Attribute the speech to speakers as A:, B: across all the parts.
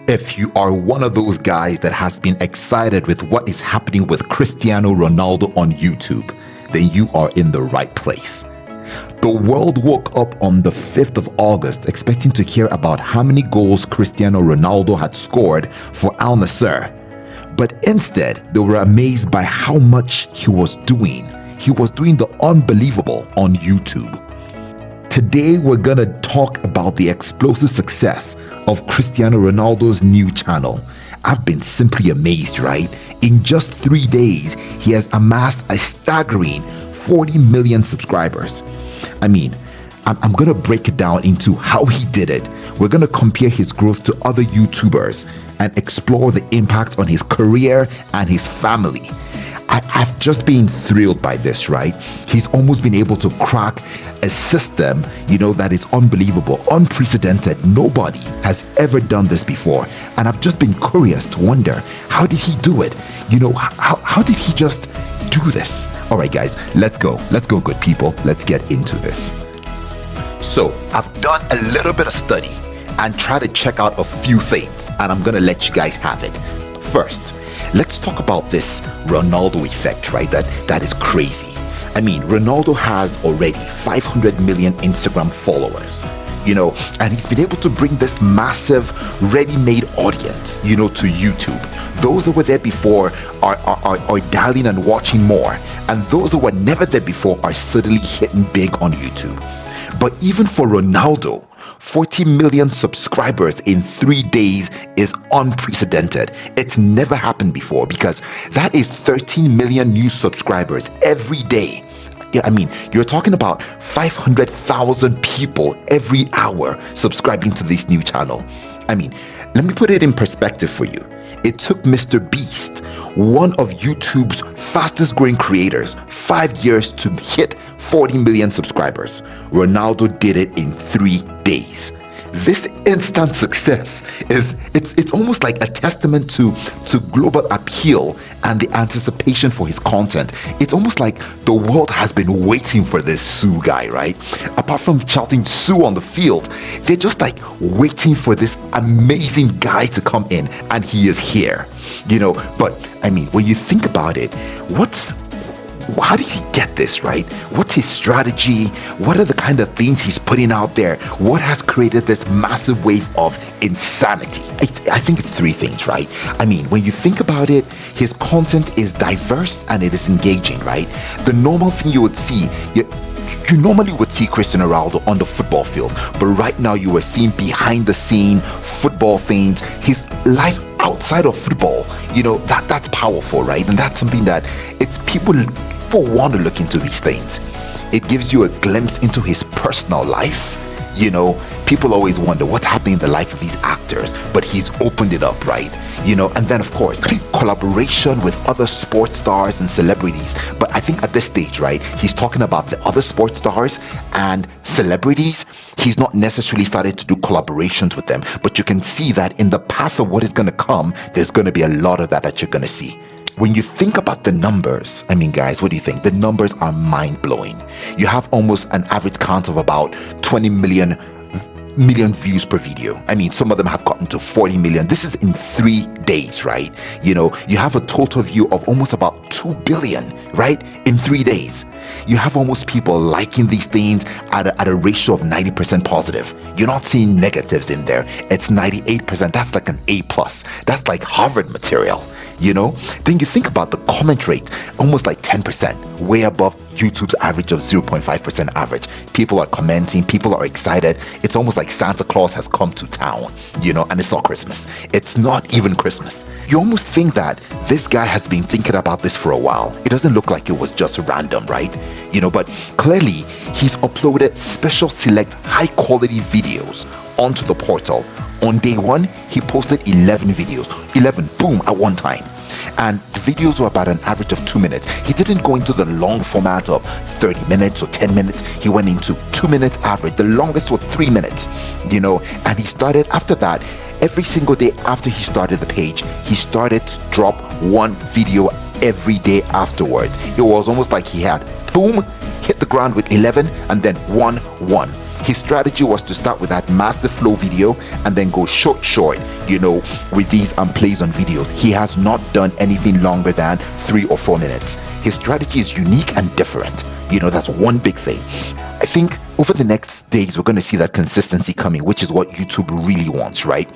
A: If you are one of those guys that has been excited with what is happening with Cristiano Ronaldo on YouTube, then you are in the right place. The world woke up on the 5th of August expecting to hear about how many goals Cristiano Ronaldo had scored for Al Nassr. But instead, they were amazed by how much he was doing. He was doing the unbelievable on YouTube. Today, we're going to talk about the explosive success of Cristiano Ronaldo's new channel. I've been simply amazed, right? In just 3 days, he has amassed a staggering 40 million subscribers. I mean, I'm going to break it down into how he did it. We're going to compare his growth to other YouTubers and explore the impact on his career and his family. I've just been thrilled by this, right? He's almost been able to crack a system, that is unbelievable, unprecedented. Nobody has ever done this before. And I've just been curious to wonder, how did he do it? How did he just do this? All right, guys, let's go. Let's go, good people. Let's get into this. So I've done a little bit of study and try to check out a few things, and I'm going to let you guys have it. First, let's talk about this Ronaldo effect, right? That is crazy. I mean, Ronaldo has already 500 million Instagram followers, and he's been able to bring this massive ready-made audience, to YouTube. Those that were there before are dialing and watching more, and those that were never there before are suddenly hitting big on YouTube. But even for Ronaldo, 40 million subscribers in 3 days is unprecedented. It's never happened before, because that is 13 million new subscribers every day. I mean, you're talking about 500,000 people every hour subscribing to this new channel. I mean, let me put it in perspective for you. It took Mr. Beast, one of YouTube's fastest growing creators, 5 years to hit 40 million subscribers. Ronaldo did it in 3 days. This instant success it's almost like a testament to global appeal and the anticipation for his content. It's almost like the world has been waiting for this Sue guy, right? Apart from shouting Sue on the field, they're just like waiting for this amazing guy to come in, and he is here. But I mean, when you think about it, how did he get this, right? What's his strategy? What are the kind of things he's putting out there? What has created this massive wave of insanity? I think it's 3 things, right? I mean, when you think about it, his content is diverse and it is engaging, right? The normal thing you would see, you normally would see Cristiano Ronaldo on the football field, but right now you are seeing behind the scene football things, his life outside of football. That's powerful, right? And that's something that it's people want to look into these things. It gives you a glimpse into his personal life. People always wonder what's happening in the life of these actors, but he's opened it up, right? And then of course, collaboration with other sports stars and celebrities. But I think at this stage, right, he's talking about the other sports stars and celebrities. He's not necessarily started to do collaborations with them, but you can see that in the path of what is going to come, there's going to be a lot of that you're going to see. When you think about the numbers, I mean, guys, what do you think? The numbers are mind-blowing. You have almost an average count of about 20 million views per video. I mean, some of them have gotten to 40 million. This is in 3 days, right? You have a total view of almost about 2 billion, right? In 3 days. You have almost people liking these things at a ratio of 90% positive. You're not seeing negatives in there. It's 98%. That's like an A+. That's like Harvard material. Then you think about the comment rate, almost like 10%, way above YouTube's average of 0.5% average. People are commenting, people are excited. It's almost like Santa Claus has come to town, and it's not Christmas. It's not even Christmas. You almost think that this guy has been thinking about this for a while. It doesn't look like it was just random, right? But clearly he's uploaded special select high quality videos onto the portal. On day 1, he posted 11 videos, 11 boom at one time. And the videos were about an average of 2 minutes. He didn't go into the long format of 30 minutes or 10 minutes. He went into 2 minutes average. The longest was 3 minutes, and he started after that. Every single day after he started the page, he started to drop 1 video every day afterwards. It was almost like he had boom, hit the ground with 11 and then 1. His strategy was to start with that massive flow video and then go short, with these plays on videos. He has not done anything longer than 3 or 4 minutes. His strategy is unique and different. That's one big thing. I think over the next days, we're going to see that consistency coming, which is what YouTube really wants, right?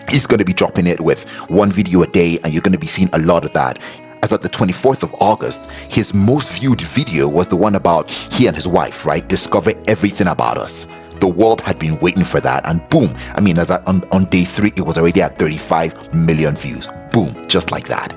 A: He's going to be dropping it with 1 video a day, and you're going to be seeing a lot of that. As at the 24th of August, his most viewed video was the one about he and his wife, right? Discover everything about us. The world had been waiting for that, and boom. On day 3, it was already at 35 million views. Boom, just like that.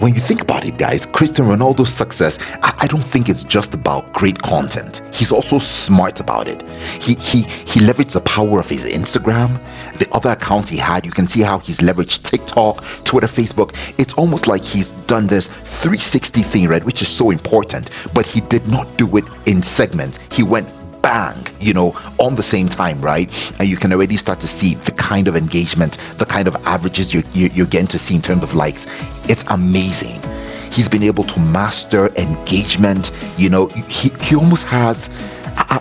A: When you think about it, guys, Cristiano Ronaldo's success, I don't think it's just about great content. He's also smart about it. He leveraged the power of his Instagram, the other accounts he had. You can see how he's leveraged TikTok, Twitter, Facebook. It's almost like he's done this 360 thing, right? Which is so important. But he did not do it in segments. He went bang, on the same time, right? And you can already start to see the kind of engagement, the kind of averages you're getting to see in terms of likes. It's amazing. He's been able to master engagement. He almost has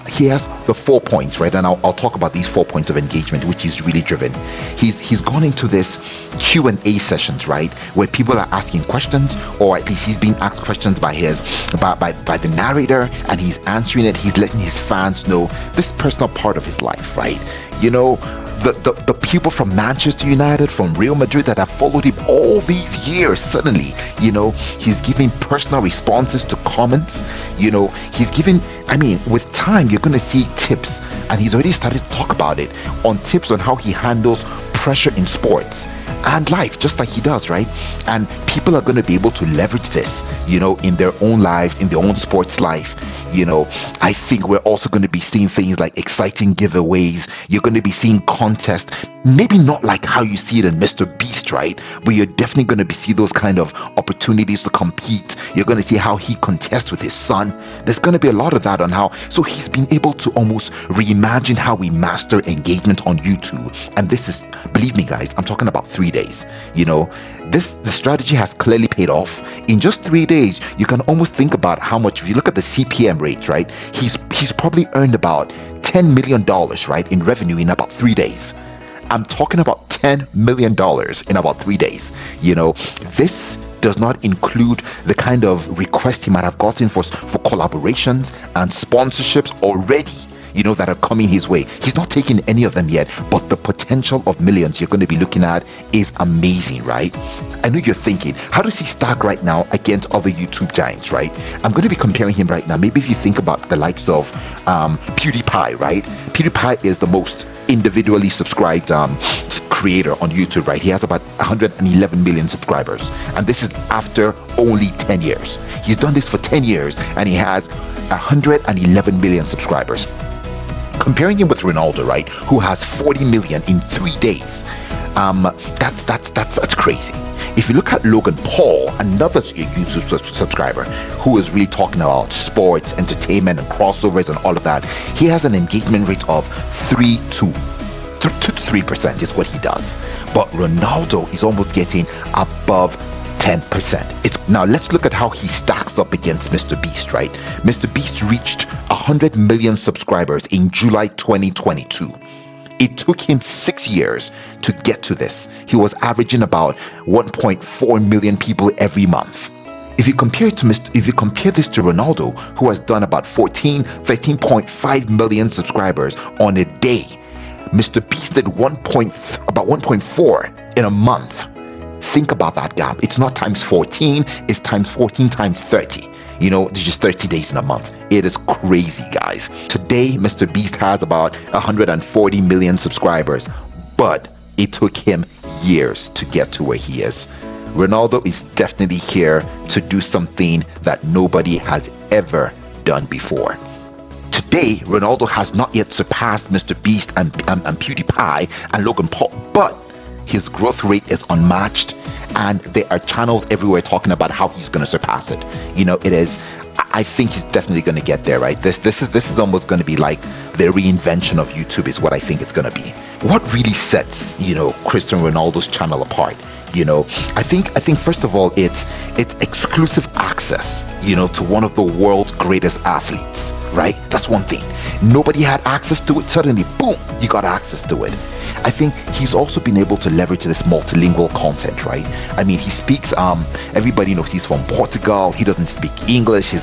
A: he has the 4 points, right? And I'll talk about these 4 points of engagement, which is really driven. He's gone into this Q&A sessions, right, where people are asking questions, or at least he's being asked questions by the narrator, and he's answering it. He's letting his fans know this personal part of his life, right? The people from Manchester United, from Real Madrid that have followed him all these years, suddenly, he's giving personal responses to comments. He's giving, with time, you're going to see tips, and he's already started to talk about it, on tips on how he handles pressure in sports and life, just like he does, right? And people are going to be able to leverage this, in their own lives, in their own sports life. I think we're also going to be seeing things like exciting giveaways. You're going to be seeing contests, maybe not like how you see it in Mr. Beast, right? But you're definitely going to be see those kind of opportunities to compete. You're going to see how he contests with his son. There's going to be a lot of that on how, so he's been able to almost reimagine how we master engagement on YouTube. And this is, believe me, guys, I'm talking about 3 days. The strategy has clearly paid off. In just 3 days, you can almost think about how much, if you look at the CPM rates, right? He's probably earned about $10 million, right, in revenue in about 3 days. I'm talking about $10 million in about 3 days. This does not include the kind of request he might have gotten for collaborations and sponsorships already, that are coming his way. He's not taking any of them yet, but the potential of millions you're going to be looking at is amazing, right? I know you're thinking, how does he stack right now against other YouTube giants, right? I'm going to be comparing him right now. Maybe if you think about the likes of PewDiePie, right? PewDiePie is the most individually subscribed creator on YouTube, right? He has about 111 million subscribers, and this is after only 10 years. He's done this for 10 years, and he has 111 million subscribers. Comparing him with Ronaldo, right, who has 40 million in 3 days, that's crazy. If you look at Logan Paul, another YouTube subscriber who is really talking about sports, entertainment, and crossovers and all of that, he has an engagement rate of 3% is what he does. But Ronaldo is almost getting above 10%. Now let's look at how he stacks up against Mr. Beast, right? Mr. Beast reached 100 million subscribers in July 2022. It took him 6 years to get to this. He was averaging about 1.4 million people every month. If you compare this to Ronaldo, who has done about 13.5 million subscribers on a day, Mr. Beast did about 1.4 in a month. Think about that gap. It's not times 14, it's times 14 times 30. It's just 30 days in a month. It is crazy, guys. Today, Mr. Beast has about 140 million subscribers, but it took him years to get to where he is. Ronaldo is definitely here to do something that nobody has ever done before. Today, Ronaldo has not yet surpassed Mr. Beast and PewDiePie and Logan Paul, but his growth rate is unmatched, and there are channels everywhere talking about how he's going to surpass it. It is. I think he's definitely going to get there, right? This is almost going to be like the reinvention of YouTube, is what I think it's going to be. What really sets Cristiano Ronaldo's channel apart? I think first of all, it's exclusive access, to one of the world's greatest athletes. right? That's one thing. Nobody had access to it. Suddenly, boom, you got access to it. I think he's also been able to leverage this multilingual content, right? I mean, he speaks, everybody knows he's from Portugal. He doesn't speak English.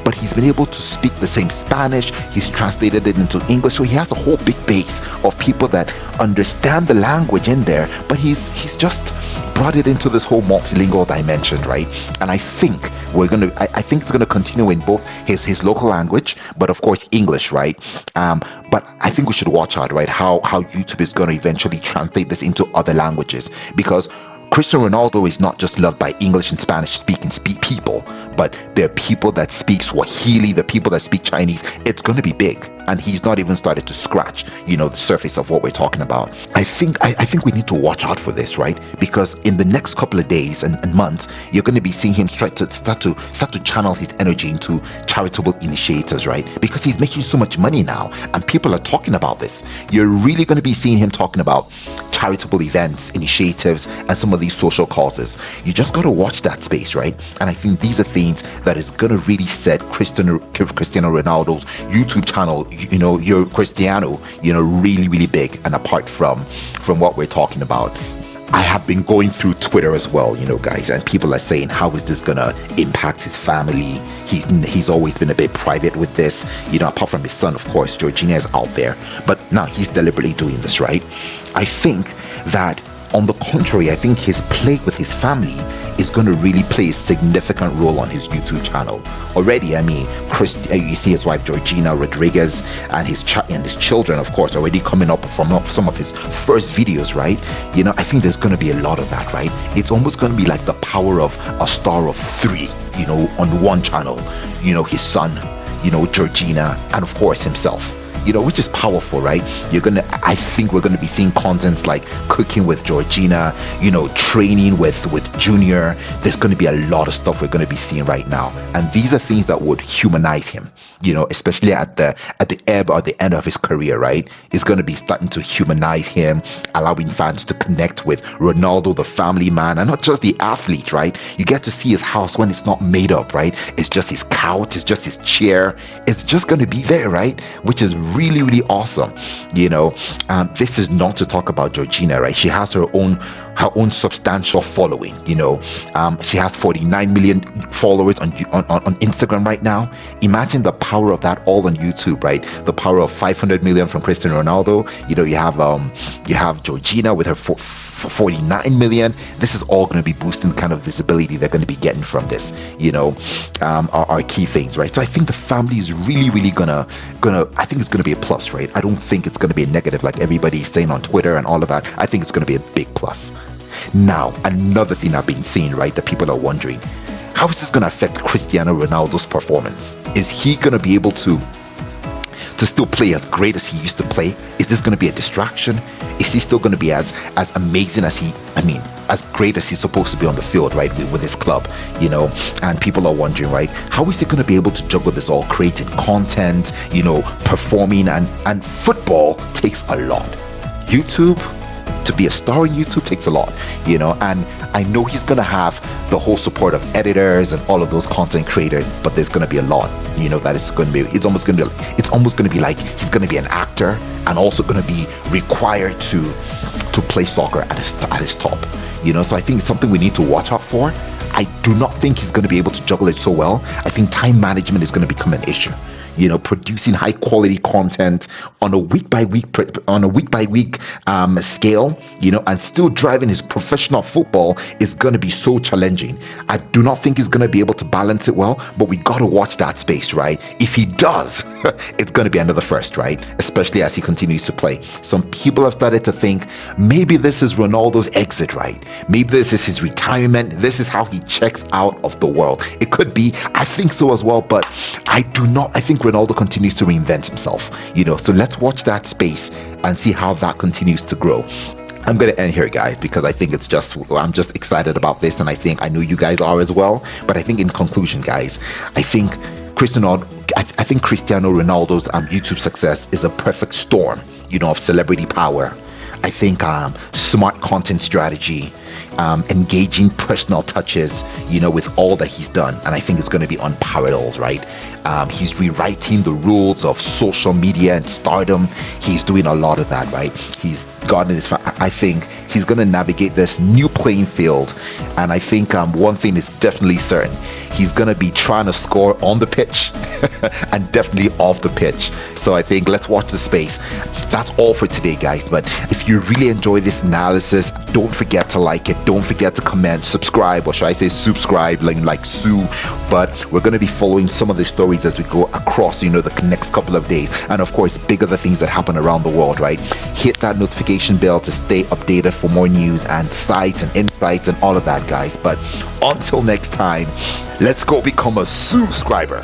A: But he's been able to speak the same Spanish. He's translated it into English. So he has a whole big base of people that understand the language in there, but he's just brought it into this whole multilingual dimension, right? And I think I think it's gonna continue in both his local language, but of course English, right? But I think we should watch out, right? How YouTube is gonna eventually translate this into other languages, because Cristiano Ronaldo is not just loved by English and Spanish speaking people, but there are people that speak Swahili, the people that speak Chinese. It's going to be big, and he's not even started to scratch, the surface of what we're talking about. I think we need to watch out for this, right? Because in the next couple of days and months, you're going to be seeing him start to channel his energy into charitable initiatives, right? Because he's making so much money now, and people are talking about this. You're really going to be seeing him talking about charitable events, initiatives, and some of these social causes. You just got to watch that space, right? And I think these are things that is going to really set Cristiano Ronaldo's YouTube channel, your Cristiano, really, really big and apart from what we're talking about. I have been going through Twitter as well, guys, and people are saying, how is this gonna impact his family? He's always been a bit private with this, apart from his son, of course. Georgina is out there, but now he's deliberately doing this, right? I think that, on the contrary, I think his play with his family is going to really play a significant role on his YouTube channel. Already, I mean, you see his wife Georgina Rodriguez and his children, of course, already coming up from some of his first videos, right? I think there's going to be a lot of that, right? It's almost going to be like the power of a star of three, on one channel. His son, Georgina, and of course himself. Which is powerful, right? I think we're gonna be seeing contents like cooking with Georgina, training with Junior. There's gonna be a lot of stuff we're gonna be seeing right now, and these are things that would humanize him. Especially at the ebb or the end of his career, right? It's gonna be starting to humanize him, allowing fans to connect with Ronaldo, the family man, and not just the athlete, right? You get to see his house when it's not made up, right? It's just his couch, it's just his chair. It's just gonna be there, right? Which is really, really awesome. This is not to talk about Georgina, right? She has her own substantial following. She has 49 million followers on Instagram right now. Imagine the power of that all on YouTube, right? The power of 500 million from Cristiano Ronaldo. You have Georgina with her 49 million. This is all going to be boosting the kind of visibility they're going to be getting from this, are key things, right? So I think the family is really, really gonna I think it's gonna be a plus, right? I don't think it's gonna be a negative like everybody's saying on Twitter and all of that. I think it's gonna be a big plus. Now, another thing I've been seeing, right, that people are wondering, how is this gonna affect Cristiano Ronaldo's performance? Is he gonna be able to still play as great as he used to play? Is this going to be a distraction? Is he still going to be as amazing as as great as he's supposed to be on the field, right, with his club, and people are wondering, right, how is he going to be able to juggle this all, creating content, performing, and football takes a lot. YouTube, to be a star in YouTube takes a lot, and I know he's gonna have the whole support of editors and all of those content creators, but there's gonna be a lot, that it's almost gonna be like he's gonna be an actor and also gonna be required to play soccer at his top, so I think it's something we need to watch out for. I do not think he's gonna be able to juggle it so well. I think time management is gonna become an issue. Producing high quality content on a week by week scale, and still driving his professional football is going to be so challenging. I do not think he's going to be able to balance it well, but we got to watch that space, right? If he does, it's going to be another first, right? Especially as he continues to play. Some people have started to think maybe this is Ronaldo's exit, right? Maybe this is his retirement. This is how he checks out of the world. It could be. I think so as well, but I think Ronaldo continues to reinvent himself, so let's watch that space and see how that continues to grow. I'm going to end here, guys, because I think I'm just excited about this, and I know you guys are as well. But I think in conclusion, guys, I think Cristiano Ronaldo's YouTube success is a perfect storm, of celebrity power, I think smart content strategy, engaging personal touches, with all that he's done. And I think it's going to be unparalleled, right? He's rewriting the rules of social media and stardom. He's doing a lot of that, right? He's gotten this. I think he's going to navigate this new playing field. And I think one thing is definitely certain. He's going to be trying to score on the pitch and definitely off the pitch. So I think let's watch the space. That's all for today, guys. But if you really enjoy this analysis, don't forget to like it. Don't forget to comment, subscribe, or should I say subscribe, like Sue. But we're going to be following some of the stories as we go across, the next couple of days. And of course, big other things that happen around the world, right? Hit that notification bell to stay updated for more news and sites and insights and all of that, guys. But until next time, let's go become a subscriber.